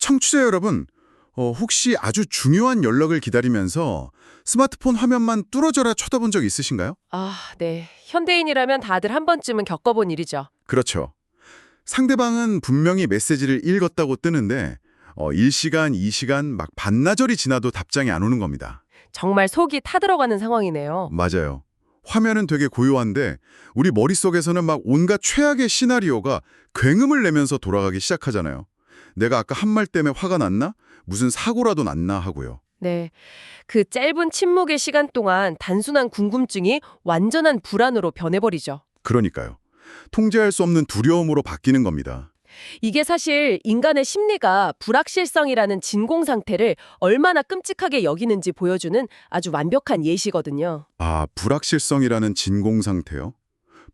청취자 여러분, 혹시 아주 중요한 연락을 기다리면서 스마트폰 화면만 뚫어져라 쳐다본 적 있으신가요? 아, 네. 현대인이라면 다들 한 번쯤은 겪어본 일이죠. 그렇죠. 상대방은 분명히 메시지를 읽었다고 뜨는데 1시간, 2시간 막 반나절이 지나도 답장이 안 오는 겁니다. 정말 속이 타들어가는 상황이네요. 맞아요. 화면은 되게 고요한데 우리 머릿속에서는 막 온갖 최악의 시나리오가 굉음을 내면서 돌아가기 시작하잖아요. 내가 아까 한 말 때문에 화가 났나? 무슨 사고라도 났나 하고요. 네. 그 짧은 침묵의 시간 동안 단순한 궁금증이 완전한 불안으로 변해버리죠. 그러니까요. 통제할 수 없는 두려움으로 바뀌는 겁니다. 이게 사실 인간의 심리가 불확실성이라는 진공 상태를 얼마나 끔찍하게 여기는지 보여주는 아주 완벽한 예시거든요. 아, 불확실성이라는 진공 상태요?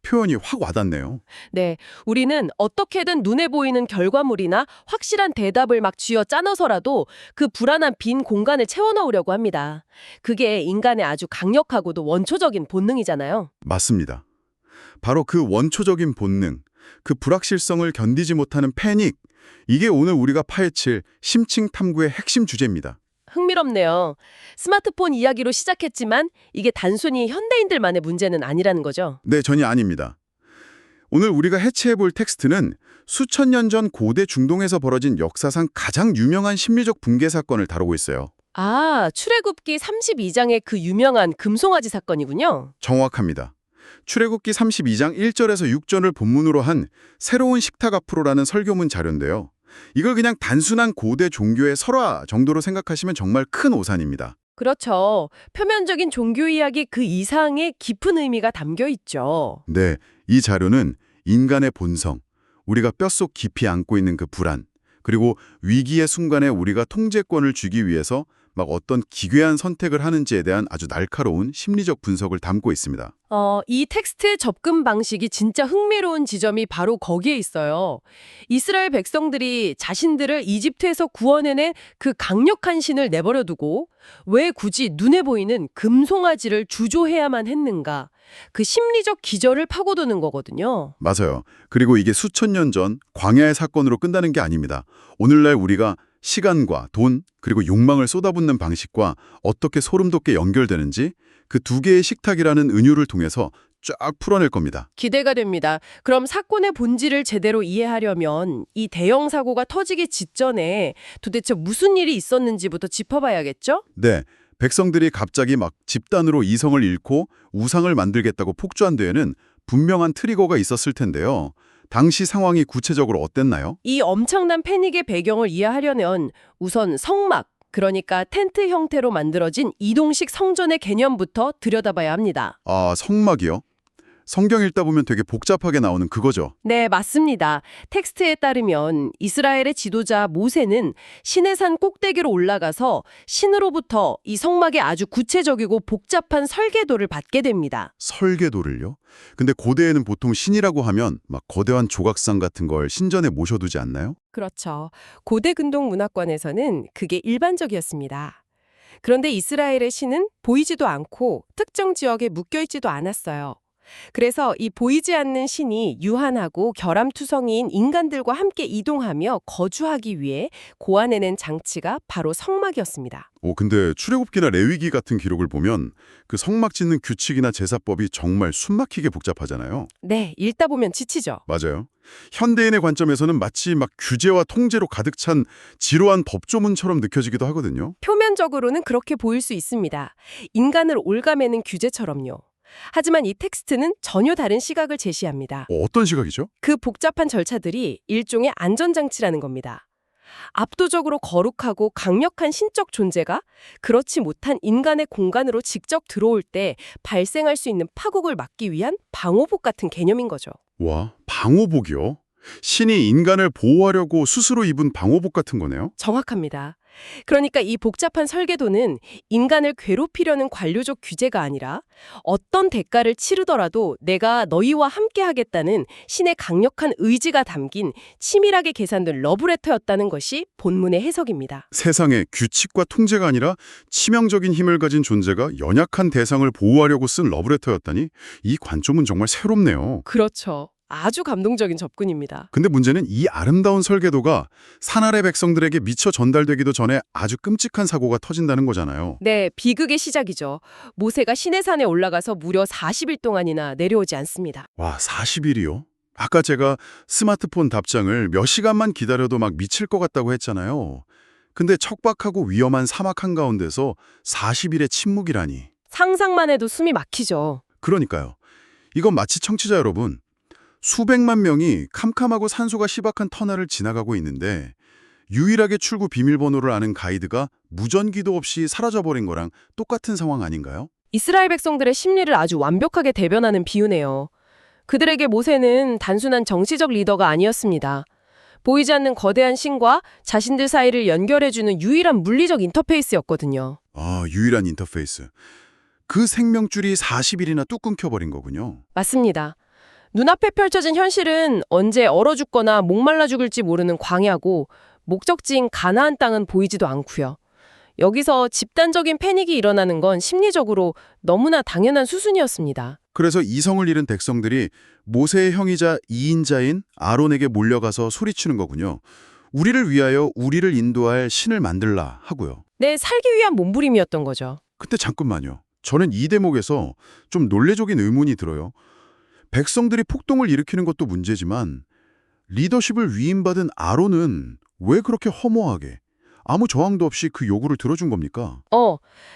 표현이 확 와닿네요. 네, 우리는 어떻게든 눈에 보이는 결과물이나 확실한 대답을 막 쥐어 짜내서라도 그 불안한 빈 공간을 채워넣으려고 합니다. 그게 인간의 아주 강력하고도 원초적인 본능이잖아요. 맞습니다. 바로 그 원초적인 본능, 그 불확실성을 견디지 못하는 패닉, 이게 오늘 우리가 파헤칠 심층 탐구의 핵심 주제입니다. 흥미롭네요. 스마트폰 이야기로 시작했지만 이게 단순히 현대인들만의 문제는 아니라는 거죠. 네, 전혀 아닙니다. 오늘 우리가 해체해볼 텍스트는 수천 년 전 고대 중동에서 벌어진 역사상 가장 유명한 심리적 붕괴 사건을 다루고 있어요. 아, 출애굽기 32장의 그 유명한 금송아지 사건이군요. 정확합니다. 출애굽기 32장 1절에서 6절을 본문으로 한 새로운 식탁 앞으로라는 설교문 자료인데요. 이걸 그냥 단순한 고대 종교의 설화 정도로 생각하시면 정말 큰 오산입니다. 그렇죠. 표면적인 종교 이야기 그 이상의 깊은 의미가 담겨 있죠. 네, 이 자료는 인간의 본성, 우리가 뼛속 깊이 안고 있는 그 불안, 그리고 위기의 순간에 우리가 통제권을 쥐기 위해서 막 어떤 기괴한 선택을 하는지에 대한 아주 날카로운 심리적 분석을 담고 있습니다. 이 텍스트의 접근 방식이 진짜 흥미로운 지점이 바로 거기에 있어요. 이스라엘 백성들이 자신들을 이집트에서 구원해낸 그 강력한 신을 내버려 두고 왜 굳이 눈에 보이는 금송아지를 주조해야만 했는가? 그 심리적 기절을 파고드는 거거든요. 맞아요. 그리고 이게 수천 년 전 광야의 사건으로 끝나는 게 아닙니다. 오늘날 우리가 시간과 돈, 그리고 욕망을 쏟아붓는 방식과 어떻게 소름 돋게 연결되는지 그 두 개의 식탁이라는 은유를 통해서 쫙 풀어낼 겁니다. 기대가 됩니다. 그럼 사건의 본질을 제대로 이해하려면 이 대형 사고가 터지기 직전에 도대체 무슨 일이 있었는지부터 짚어봐야겠죠? 네, 백성들이 갑자기 막 집단으로 이성을 잃고 우상을 만들겠다고 폭주한 데에는 분명한 트리거가 있었을 텐데요. 당시 상황이 구체적으로 어땠나요? 이 엄청난 패닉의 배경을 이해하려면 우선 성막, 그러니까 텐트 형태로 만들어진 이동식 성전의 개념부터 들여다봐야 합니다. 아, 성막이요? 성경 읽다 보면 되게 복잡하게 나오는 그거죠. 네, 맞습니다. 텍스트에 따르면 이스라엘의 지도자 모세는 시내산 꼭대기로 올라가서 신으로부터 이 성막의 아주 구체적이고 복잡한 설계도를 받게 됩니다. 설계도를요? 근데 고대에는 보통 신이라고 하면 막 거대한 조각상 같은 걸 신전에 모셔두지 않나요? 그렇죠. 고대 근동 문화권에서는 그게 일반적이었습니다. 그런데 이스라엘의 신은 보이지도 않고 특정 지역에 묶여있지도 않았어요. 그래서 이 보이지 않는 신이 유한하고 결함투성이인 인간들과 함께 이동하며 거주하기 위해 고안해낸 장치가 바로 성막이었습니다. 근데 출애굽기나 레위기 같은 기록을 보면 그 성막 짓는 규칙이나 제사법이 정말 숨막히게 복잡하잖아요. 네, 읽다 보면 지치죠. 맞아요. 현대인의 관점에서는 마치 막 규제와 통제로 가득 찬 지루한 법조문처럼 느껴지기도 하거든요. 표면적으로는 그렇게 보일 수 있습니다. 인간을 올가매는 규제처럼요. 하지만 이 텍스트는 전혀 다른 시각을 제시합니다. 어떤 시각이죠? 그 복잡한 절차들이 일종의 안전장치라는 겁니다. 압도적으로 거룩하고 강력한 신적 존재가 그렇지 못한 인간의 공간으로 직접 들어올 때 발생할 수 있는 파국을 막기 위한 방호복 같은 개념인 거죠. 와, 방호복이요? 신이 인간을 보호하려고 스스로 입은 방호복 같은 거네요? 정확합니다. 그러니까 이 복잡한 설계도는 인간을 괴롭히려는 관료적 규제가 아니라 어떤 대가를 치르더라도 내가 너희와 함께 하겠다는 신의 강력한 의지가 담긴 치밀하게 계산된 러브레터였다는 것이 본문의 해석입니다. 세상에 규칙과 통제가 아니라 치명적인 힘을 가진 존재가 연약한 대상을 보호하려고 쓴 러브레터였다니 이 관점은 정말 새롭네요. 그렇죠. 아주 감동적인 접근입니다. 근데 문제는 이 아름다운 설계도가 산 아래 백성들에게 미처 전달되기도 전에 아주 끔찍한 사고가 터진다는 거잖아요. 네, 비극의 시작이죠. 모세가 시내산에 올라가서 무려 40일 동안이나 내려오지 않습니다. 와, 40일이요? 아까 제가 스마트폰 답장을 몇 시간만 기다려도 막 미칠 것 같다고 했잖아요. 근데 척박하고 위험한 사막 한가운데서 40일의 침묵이라니. 상상만 해도 숨이 막히죠. 그러니까요. 이건 마치 청취자 여러분, 수백만 명이 캄캄하고 산소가 희박한 터널을 지나가고 있는데 유일하게 출구 비밀번호를 아는 가이드가 무전기도 없이 사라져버린 거랑 똑같은 상황 아닌가요? 이스라엘 백성들의 심리를 아주 완벽하게 대변하는 비유네요. 그들에게 모세는 단순한 정치적 리더가 아니었습니다. 보이지 않는 거대한 신과 자신들 사이를 연결해주는 유일한 물리적 인터페이스였거든요. 아, 유일한 인터페이스. 그 생명줄이 40일이나 뚝 끊겨버린 거군요. 맞습니다. 눈앞에 펼쳐진 현실은 언제 얼어 죽거나 목말라 죽을지 모르는 광야고 목적지인 가나안 땅은 보이지도 않고요. 여기서 집단적인 패닉이 일어나는 건 심리적으로 너무나 당연한 수순이었습니다. 그래서 이성을 잃은 백성들이 모세의 형이자 2인자인 아론에게 몰려가서 소리치는 거군요. 우리를 위하여 우리를 인도할 신을 만들라 하고요. 네, 살기 위한 몸부림이었던 거죠. 근데 잠깐만요. 저는 이 대목에서 좀 논리적인 의문이 들어요. 백성들이 폭동을 일으키는 것도 문제지만 리더십을 위임받은 아론은 왜 그렇게 허무하게 아무 저항도 없이 그 요구를 들어준 겁니까?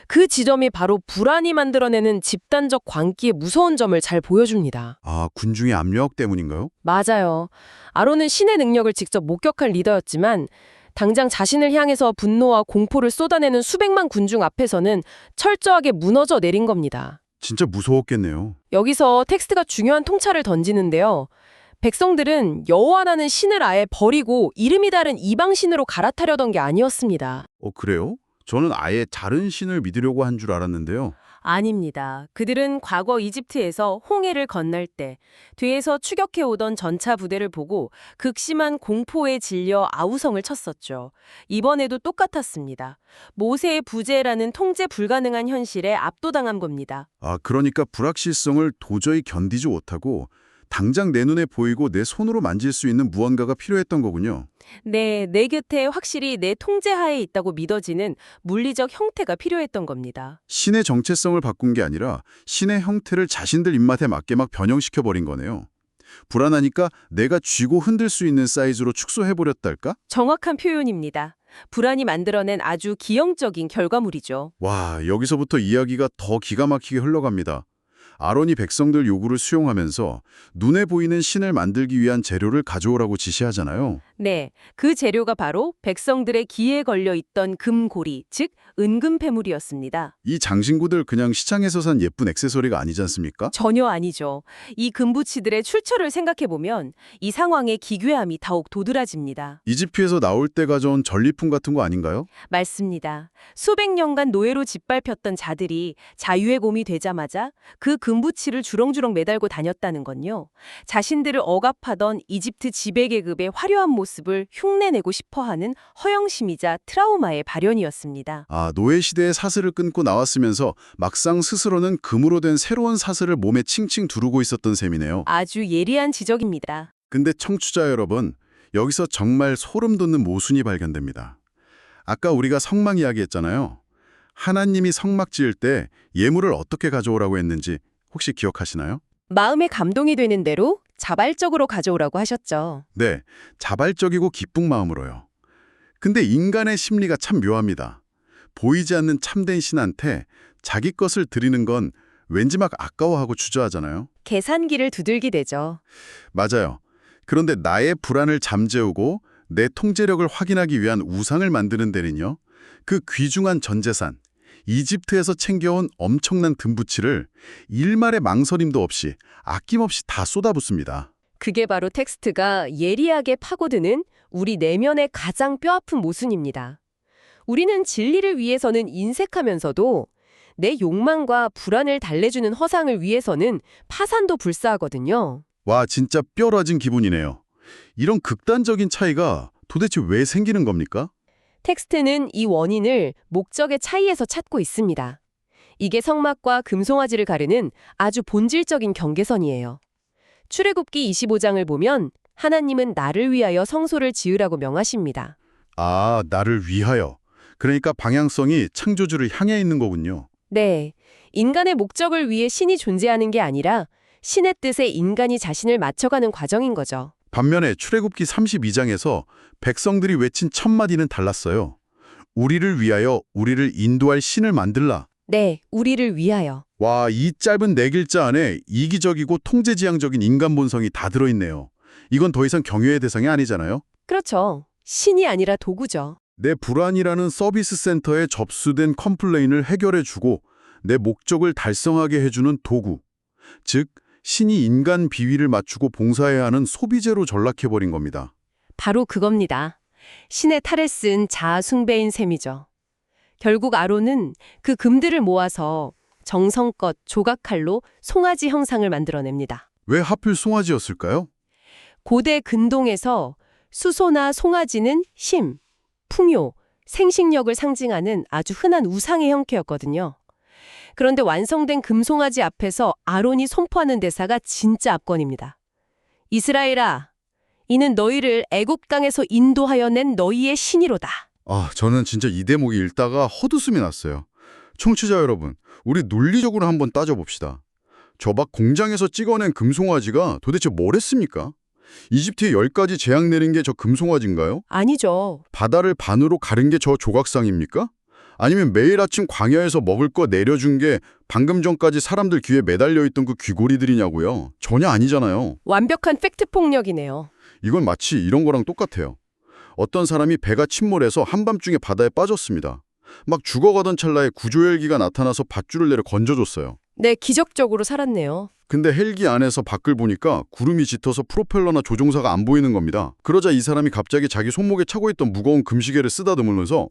그 지점이 바로 불안이 만들어내는 집단적 광기의 무서운 점을 잘 보여줍니다. 아, 군중의 압력 때문인가요? 맞아요. 아론은 신의 능력을 직접 목격할 리더였지만 당장 자신을 향해서 분노와 공포를 쏟아내는 수백만 군중 앞에서는 철저하게 무너져 내린 겁니다. 진짜 무서웠겠네요. 여기서 텍스트가 중요한 통찰을 던지는데요. 백성들은 여호와라는 신을 아예 버리고 이름이 다른 이방신으로 갈아타려던 게 아니었습니다. 그래요? 저는 아예 다른 신을 믿으려고 한 줄 알았는데요. 아닙니다. 그들은 과거 이집트에서 홍해를 건널 때 뒤에서 추격해오던 전차 부대를 보고 극심한 공포에 질려 아우성을 쳤었죠. 이번에도 똑같았습니다. 모세의 부재라는 통제 불가능한 현실에 압도당한 겁니다. 아, 그러니까 불확실성을 도저히 견디지 못하고 당장 내 눈에 보이고 내 손으로 만질 수 있는 무언가가 필요했던 거군요. 네, 내 곁에 확실히 내 통제하에 있다고 믿어지는 물리적 형태가 필요했던 겁니다. 신의 정체성을 바꾼 게 아니라 신의 형태를 자신들 입맛에 맞게 막 변형시켜버린 거네요. 불안하니까 내가 쥐고 흔들 수 있는 사이즈로 축소해버렸달까? 정확한 표현입니다. 불안이 만들어낸 아주 기형적인 결과물이죠. 와, 여기서부터 이야기가 더 기가 막히게 흘러갑니다. 아론이 백성들 요구를 수용하면서 눈에 보이는 신을 만들기 위한 재료를 가져오라고 지시하잖아요. 네, 그 재료가 바로 백성들의 기에 걸려 있던 금고리, 즉 은금패물이었습니다. 이 장신구들 그냥 시장에서 산 예쁜 액세서리가 아니지 않습니까? 전혀 아니죠. 이 금부치들의 출처를 생각해보면 이 상황의 기괴함이 더욱 도드라집니다. 이집트에서 나올 때 가져온 전리품 같은 거 아닌가요? 맞습니다. 수백 년간 노예로 짓밟혔던 자들이 자유의 곰이 되자마자 그 금부치를 주렁주렁 매달고 다녔다는 건요. 자신들을 억압하던 이집트 지배계급의 화려한 모습을 흉내내고 싶어하는 허영심이자 트라우마의 발현이었습니다. 아, 노예 시대의 사슬을 끊고 나왔으면서 막상 스스로는 금으로 된 새로운 사슬을 몸에 칭칭 두르고 있었던 셈이네요. 아주 예리한 지적입니다. 근데 청취자 여러분, 여기서 정말 소름 돋는 모순이 발견됩니다. 아까 우리가 성막 이야기했잖아요. 하나님이 성막 지을 때 예물을 어떻게 가져오라고 했는지 혹시 기억하시나요? 마음에 감동이 되는 대로 자발적으로 가져오라고 하셨죠. 네, 자발적이고 기쁜 마음으로요. 근데 인간의 심리가 참 묘합니다. 보이지 않는 참된 신한테 자기 것을 드리는 건 왠지 막 아까워하고 주저하잖아요. 계산기를 두들기 되죠. 맞아요. 그런데 나의 불안을 잠재우고 내 통제력을 확인하기 위한 우상을 만드는 데는요. 그 귀중한 전재산, 이집트에서 챙겨온 엄청난 금부치를 일말의 망설임도 없이 아낌없이 다 쏟아붓습니다. 그게 바로 텍스트가 예리하게 파고드는 우리 내면의 가장 뼈아픈 모순입니다. 우리는 진리를 위해서는 인색하면서도 내 욕망과 불안을 달래주는 허상을 위해서는 파산도 불사하거든요. 와, 진짜 뼈라진 기분이네요. 이런 극단적인 차이가 도대체 왜 생기는 겁니까? 텍스트는 이 원인을 목적의 차이에서 찾고 있습니다. 이게 성막과 금송아지를 가르는 아주 본질적인 경계선이에요. 출애굽기 25장을 보면 하나님은 나를 위하여 성소를 지으라고 명하십니다. 아, 나를 위하여. 그러니까 방향성이 창조주를 향해 있는 거군요. 네, 인간의 목적을 위해 신이 존재하는 게 아니라 신의 뜻에 인간이 자신을 맞춰가는 과정인 거죠. 반면에 출애굽기 32장에서 백성들이 외친 첫 마디는 달랐어요. 우리를 위하여 우리를 인도할 신을 만들라. 네, 우리를 위하여. 와, 이 짧은 네 글자 안에 이기적이고 통제지향적인 인간 본성이 다 들어있네요. 이건 더 이상 경외의 대상이 아니잖아요. 그렇죠. 신이 아니라 도구죠. 내 불안이라는 서비스 센터에 접수된 컴플레인을 해결해주고 내 목적을 달성하게 해주는 도구. 즉, 신이 인간 비위를 맞추고 봉사해야 하는 소비재로 전락해버린 겁니다. 바로 그겁니다. 신의 탈에 쓴 자아 숭배인 셈이죠. 결국 아론은 그 금들을 모아서 정성껏 조각칼로 송아지 형상을 만들어냅니다. 왜 하필 송아지였을까요? 고대 근동에서 수소나 송아지는 힘, 풍요, 생식력을 상징하는 아주 흔한 우상의 형태였거든요. 그런데 완성된 금송아지 앞에서 아론이 선포하는 대사가 진짜 압권입니다. 이스라엘아, 이는 너희를 애굽 땅에서 인도하여 낸 너희의 신이로다. 아, 저는 진짜 이 대목이 읽다가 헛웃음이 났어요. 청취자 여러분, 우리 논리적으로 한번 따져봅시다. 저 밖 공장에서 찍어낸 금송아지가 도대체 뭘 했습니까? 이집트에 10가지 재앙 내린 게 저 금송아지인가요? 아니죠. 바다를 반으로 가른 게 저 조각상입니까? 아니면 매일 아침 광야에서 먹을 거 내려준 게 방금 전까지 사람들 귀에 매달려 있던 그 귀고리들이냐고요? 전혀 아니잖아요. 완벽한 팩트 폭력이네요. 이건 마치 이런 거랑 똑같아요. 어떤 사람이 배가 침몰해서 한밤중에 바다에 빠졌습니다. 막 죽어가던 찰나에 구조헬기가 나타나서 밧줄을 내려 건져줬어요. 네, 기적적으로 살았네요. 근데 헬기 안에서 밖을 보니까 구름이 짙어서 프로펠러나 조종사가 안 보이는 겁니다. 그러자 이 사람이 갑자기 자기 손목에 차고 있던 무거운 금시계를 쓰다듬으면서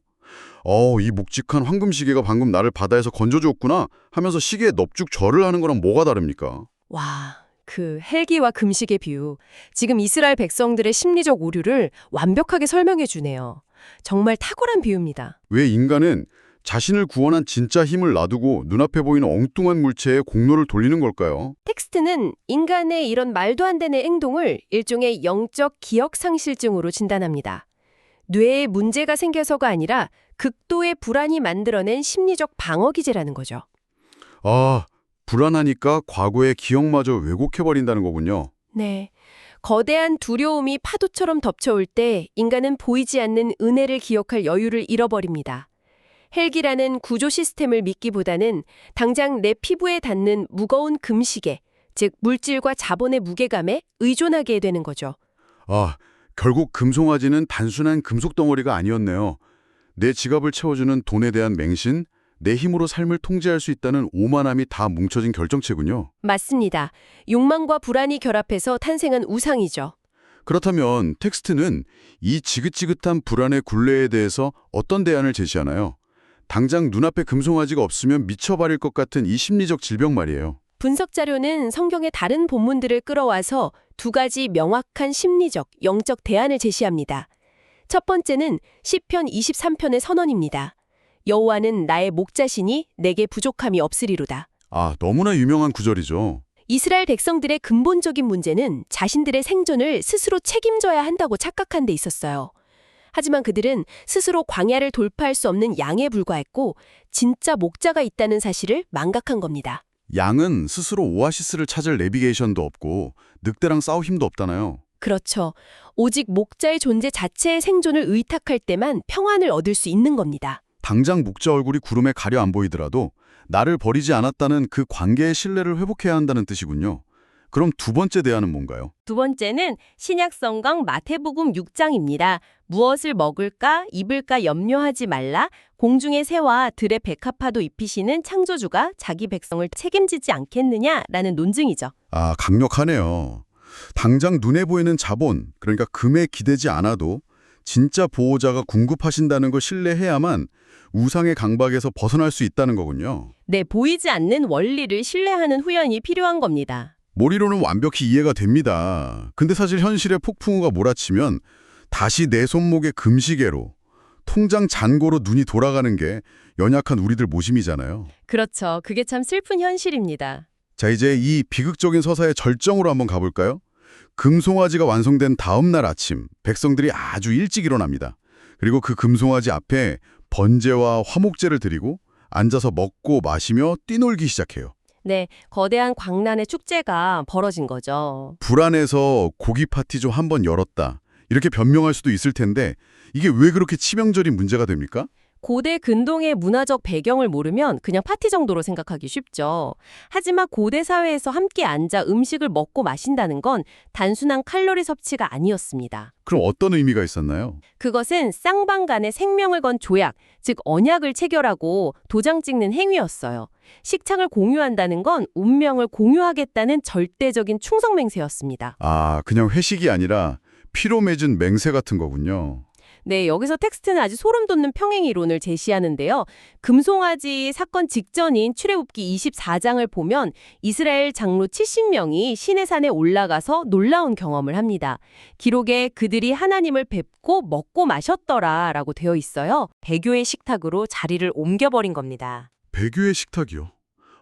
이 묵직한 황금시계가 방금 나를 바다에서 건져줬구나 하면서 시계에 넙죽 절을 하는 거랑 뭐가 다릅니까? 와, 그 헬기와 금식의 비유. 지금 이스라엘 백성들의 심리적 오류를 완벽하게 설명해 주네요. 정말 탁월한 비유입니다. 왜 인간은 자신을 구원한 진짜 힘을 놔두고 눈앞에 보이는 엉뚱한 물체에 공로를 돌리는 걸까요? 텍스트는 인간의 이런 말도 안 되는 행동을 일종의 영적 기억 상실증으로 진단합니다. 뇌에 문제가 생겨서가 아니라 극도의 불안이 만들어낸 심리적 방어 기제라는 거죠. 아, 불안하니까 과거의 기억마저 왜곡해버린다는 거군요. 네. 거대한 두려움이 파도처럼 덮쳐올 때 인간은 보이지 않는 은혜를 기억할 여유를 잃어버립니다. 헬기라는 구조 시스템을 믿기보다는 당장 내 피부에 닿는 무거운 금시계, 즉 물질과 자본의 무게감에 의존하게 되는 거죠. 아, 결국 금송아지는 단순한 금속 덩어리가 아니었네요. 내 지갑을 채워주는 돈에 대한 맹신, 내 힘으로 삶을 통제할 수 있다는 오만함이 다 뭉쳐진 결정체군요. 맞습니다. 욕망과 불안이 결합해서 탄생한 우상이죠. 그렇다면 텍스트는 이 지긋지긋한 불안의 굴레에 대해서 어떤 대안을 제시하나요? 당장 눈앞에 금송아지가 없으면 미쳐버릴 것 같은 이 심리적 질병 말이에요. 분석 자료는 성경의 다른 본문들을 끌어와서 두 가지 명확한 심리적, 영적 대안을 제시합니다. 첫 번째는 시편 23편의 선언입니다. 여호와는 나의 목자시니 내게 부족함이 없으리로다. 아, 너무나 유명한 구절이죠. 이스라엘 백성들의 근본적인 문제는 자신들의 생존을 스스로 책임져야 한다고 착각한 데 있었어요. 하지만 그들은 스스로 광야를 돌파할 수 없는 양에 불과했고 진짜 목자가 있다는 사실을 망각한 겁니다. 양은 스스로 오아시스를 찾을 내비게이션도 없고 늑대랑 싸울 힘도 없다나요. 그렇죠. 오직 목자의 존재 자체의 생존을 의탁할 때만 평안을 얻을 수 있는 겁니다. 당장 목자 얼굴이 구름에 가려 안 보이더라도 나를 버리지 않았다는 그 관계의 신뢰를 회복해야 한다는 뜻이군요. 그럼 두 번째 대안은 뭔가요? 두 번째는 신약성경 마태복음 6장입니다. 무엇을 먹을까, 입을까 염려하지 말라. 공중의 새와 들의 백합화도 입히시는 창조주가 자기 백성을 책임지지 않겠느냐라는 논증이죠. 아, 강력하네요. 당장 눈에 보이는 자본, 그러니까 금에 기대지 않아도 진짜 보호자가 궁급하신다는 걸 신뢰해야만 우상의 강박에서 벗어날 수 있다는 거군요. 네, 보이지 않는 원리를 신뢰하는 후연이 필요한 겁니다. 머리로는 완벽히 이해가 됩니다. 근데 사실 현실의 폭풍우가 몰아치면 다시 내 손목에 금시계로, 통장 잔고로 눈이 돌아가는 게 연약한 우리들 모심이잖아요. 그렇죠. 그게 참 슬픈 현실입니다. 자, 이제 이 비극적인 서사의 절정으로 한번 가볼까요? 금송아지가 완성된 다음 날 아침, 백성들이 아주 일찍 일어납니다. 그리고 그 금송아지 앞에 번제와 화목제를 드리고 앉아서 먹고 마시며 뛰놀기 시작해요. 네, 거대한 광란의 축제가 벌어진 거죠. 불안해서 고기 파티 좀 한번 열었다. 이렇게 변명할 수도 있을 텐데 이게 왜 그렇게 치명적인 문제가 됩니까? 고대 근동의 문화적 배경을 모르면 그냥 파티 정도로 생각하기 쉽죠. 하지만 고대 사회에서 함께 앉아 음식을 먹고 마신다는 건 단순한 칼로리 섭취가 아니었습니다. 그럼 어떤 의미가 있었나요? 그것은 쌍방 간의 생명을 건 조약, 즉 언약을 체결하고 도장 찍는 행위였어요. 식탁을 공유한다는 건 운명을 공유하겠다는 절대적인 충성 맹세였습니다. 아, 그냥 회식이 아니라 피로 맺은 맹세 같은 거군요. 네, 여기서 텍스트는 아주 소름 돋는 평행 이론을 제시하는데요. 금송아지 사건 직전인 출애굽기 24장을 보면 이스라엘 장로 70명이 시내산에 올라가서 놀라운 경험을 합니다. 기록에 그들이 하나님을 뵙고 먹고 마셨더라라고 되어 있어요. 배교의 식탁으로 자리를 옮겨버린 겁니다. 배교의 식탁이요.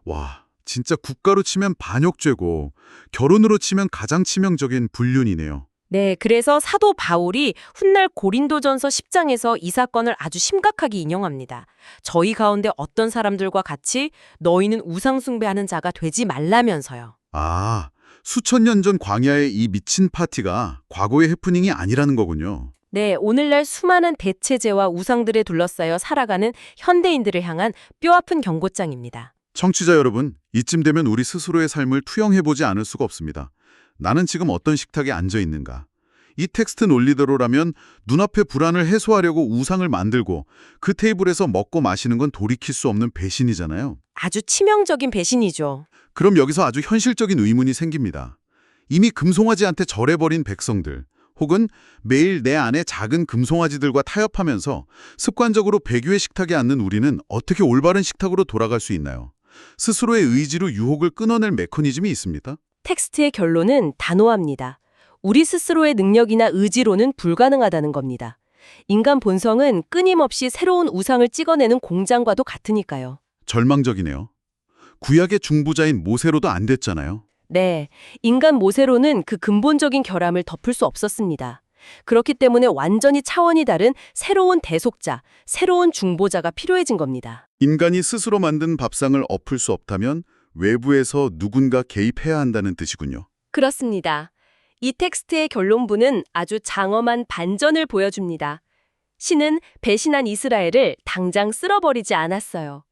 와, 진짜 국가로 치면 반역죄고 결혼으로 치면 가장 치명적인 불륜이네요. 네, 그래서 사도 바울이 훗날 고린도전서 10장에서 이 사건을 아주 심각하게 인용합니다. 저희 가운데 어떤 사람들과 같이 너희는 우상 숭배하는 자가 되지 말라면서요. 아, 수천 년 전 광야의 이 미친 파티가 과거의 해프닝이 아니라는 거군요. 네, 오늘날 수많은 대체제와 우상들에 둘러싸여 살아가는 현대인들을 향한 뼈아픈 경고장입니다. 청취자 여러분, 이쯤 되면 우리 스스로의 삶을 투영해보지 않을 수가 없습니다. 나는 지금 어떤 식탁에 앉아 있는가? 이 텍스트 논리대로라면 눈앞의 불안을 해소하려고 우상을 만들고 그 테이블에서 먹고 마시는 건 돌이킬 수 없는 배신이잖아요. 아주 치명적인 배신이죠. 그럼 여기서 아주 현실적인 의문이 생깁니다. 이미 금송아지한테 절해버린 백성들, 혹은 매일 내 안에 작은 금송아지들과 타협하면서 습관적으로 배교의 식탁에 앉는 우리는 어떻게 올바른 식탁으로 돌아갈 수 있나요? 스스로의 의지로 유혹을 끊어낼 메커니즘이 있습니다. 텍스트의 결론은 단호합니다. 우리 스스로의 능력이나 의지로는 불가능하다는 겁니다. 인간 본성은 끊임없이 새로운 우상을 찍어내는 공장과도 같으니까요. 절망적이네요. 구약의 중보자인 모세로도 안 됐잖아요. 네, 인간 모세로는 그 근본적인 결함을 덮을 수 없었습니다. 그렇기 때문에 완전히 차원이 다른 새로운 대속자, 새로운 중보자가 필요해진 겁니다. 인간이 스스로 만든 밥상을 엎을 수 없다면 외부에서 누군가 개입해야 한다는 뜻이군요. 그렇습니다. 이 텍스트의 결론부는 아주 장엄한 반전을 보여줍니다. 신은 배신한 이스라엘을 당장 쓸어버리지 않았어요.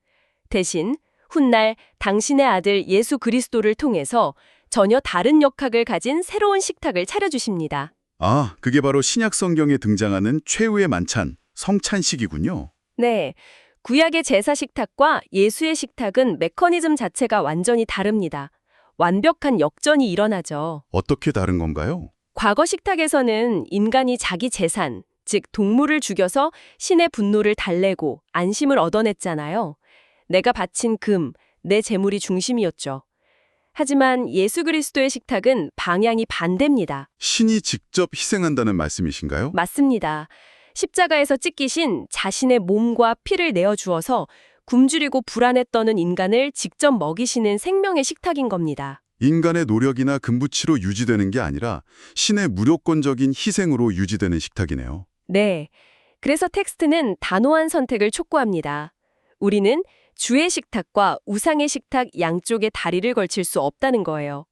대신 훗날 당신의 아들 예수 그리스도를 통해서 전혀 다른 역학을 가진 새로운 식탁을 차려주십니다. 아, 그게 바로 신약 성경에 등장하는 최후의 만찬, 성찬식이군요. 네, 구약의 제사 식탁과 예수의 식탁은 메커니즘 자체가 완전히 다릅니다. 완벽한 역전이 일어나죠. 어떻게 다른 건가요? 과거 식탁에서는 인간이 자기 재산, 즉 동물을 죽여서 신의 분노를 달래고 안심을 얻어냈잖아요. 내가 바친 금, 내 재물이 중심이었죠. 하지만 예수 그리스도의 식탁은 방향이 반대입니다. 신이 직접 희생한다는 말씀이신가요? 맞습니다. 십자가에서 찢기신 자신의 몸과 피를 내어주어서 굶주리고 불안에 떠는 인간을 직접 먹이시는 생명의 식탁인 겁니다. 인간의 노력이나 금부치로 유지되는 게 아니라 신의 무조건적인 희생으로 유지되는 식탁이네요. 네. 그래서 텍스트는 단호한 선택을 촉구합니다. 우리는 주의 식탁과 우상의 식탁 양쪽에 다리를 걸칠 수 없다는 거예요.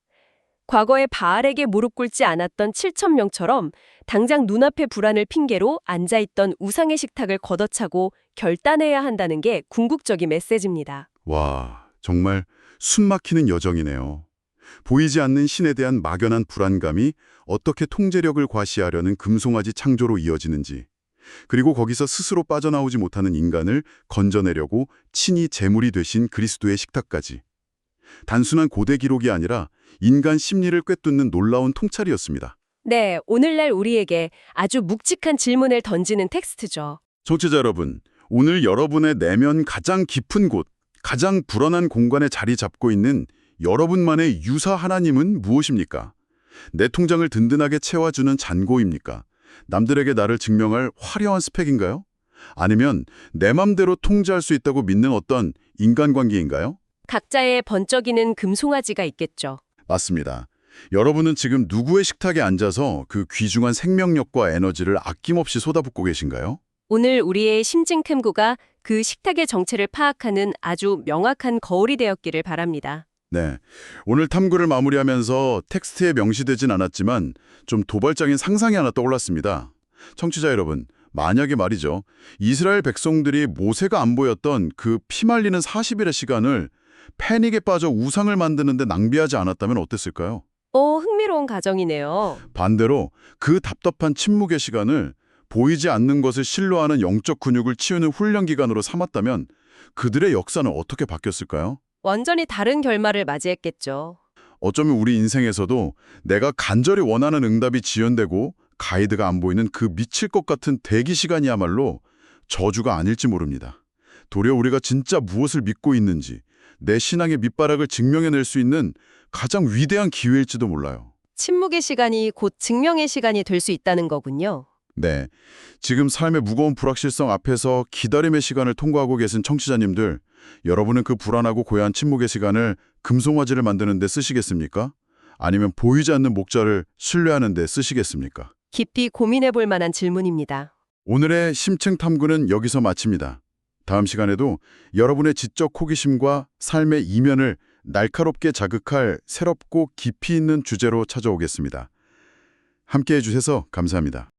과거에 바알에게 무릎 꿇지 않았던 7,000명처럼 당장 눈앞의 불안을 핑계로 앉아있던 우상의 식탁을 걷어차고 결단해야 한다는 게 궁극적인 메시지입니다. 와, 정말 숨막히는 여정이네요. 보이지 않는 신에 대한 막연한 불안감이 어떻게 통제력을 과시하려는 금송아지 창조로 이어지는지, 그리고 거기서 스스로 빠져나오지 못하는 인간을 건져내려고 친히 제물이 되신 그리스도의 식탁까지. 단순한 고대 기록이 아니라 인간 심리를 꿰뚫는 놀라운 통찰이었습니다. 네, 오늘날 우리에게 아주 묵직한 질문을 던지는 텍스트죠. 청취자 여러분, 오늘 여러분의 내면 가장 깊은 곳, 가장 불안한 공간에 자리 잡고 있는 여러분만의 유사 하나님은 무엇입니까? 내 통장을 든든하게 채워주는 잔고입니까? 남들에게 나를 증명할 화려한 스펙인가요? 아니면 내 맘대로 통제할 수 있다고 믿는 어떤 인간관계인가요? 각자의 번쩍이는 금송아지가 있겠죠. 맞습니다. 여러분은 지금 누구의 식탁에 앉아서 그 귀중한 생명력과 에너지를 아낌없이 쏟아붓고 계신가요? 오늘 우리의 심층 탐구가 그 식탁의 정체를 파악하는 아주 명확한 거울이 되었기를 바랍니다. 네. 오늘 탐구를 마무리하면서 텍스트에 명시되진 않았지만 좀 도발적인 상상이 하나 떠올랐습니다. 청취자 여러분, 만약에 말이죠. 이스라엘 백성들이 모세가 안 보였던 그 피말리는 40일의 시간을 패닉에 빠져 우상을 만드는데 낭비하지 않았다면 어땠을까요? 흥미로운 가정이네요. 반대로 그 답답한 침묵의 시간을 보이지 않는 것을 신뢰하는 영적 근육을 치우는 훈련 기간으로 삼았다면 그들의 역사는 어떻게 바뀌었을까요? 완전히 다른 결말을 맞이했겠죠. 어쩌면 우리 인생에서도 내가 간절히 원하는 응답이 지연되고 가이드가 안 보이는 그 미칠 것 같은 대기 시간이야말로 저주가 아닐지 모릅니다. 도리어 우리가 진짜 무엇을 믿고 있는지 내 신앙의 밑바닥을 증명해낼 수 있는 가장 위대한 기회일지도 몰라요. 침묵의 시간이 곧 증명의 시간이 될 수 있다는 거군요. 네, 지금 삶의 무거운 불확실성 앞에서 기다림의 시간을 통과하고 계신 청취자님들, 여러분은 그 불안하고 고요한 침묵의 시간을 금송아지를 만드는 데 쓰시겠습니까? 아니면 보이지 않는 목자를 신뢰하는 데 쓰시겠습니까? 깊이 고민해 볼 만한 질문입니다. 오늘의 심층 탐구는 여기서 마칩니다. 다음 시간에도 여러분의 지적 호기심과 삶의 이면을 날카롭게 자극할 새롭고 깊이 있는 주제로 찾아오겠습니다. 함께해 주셔서 감사합니다.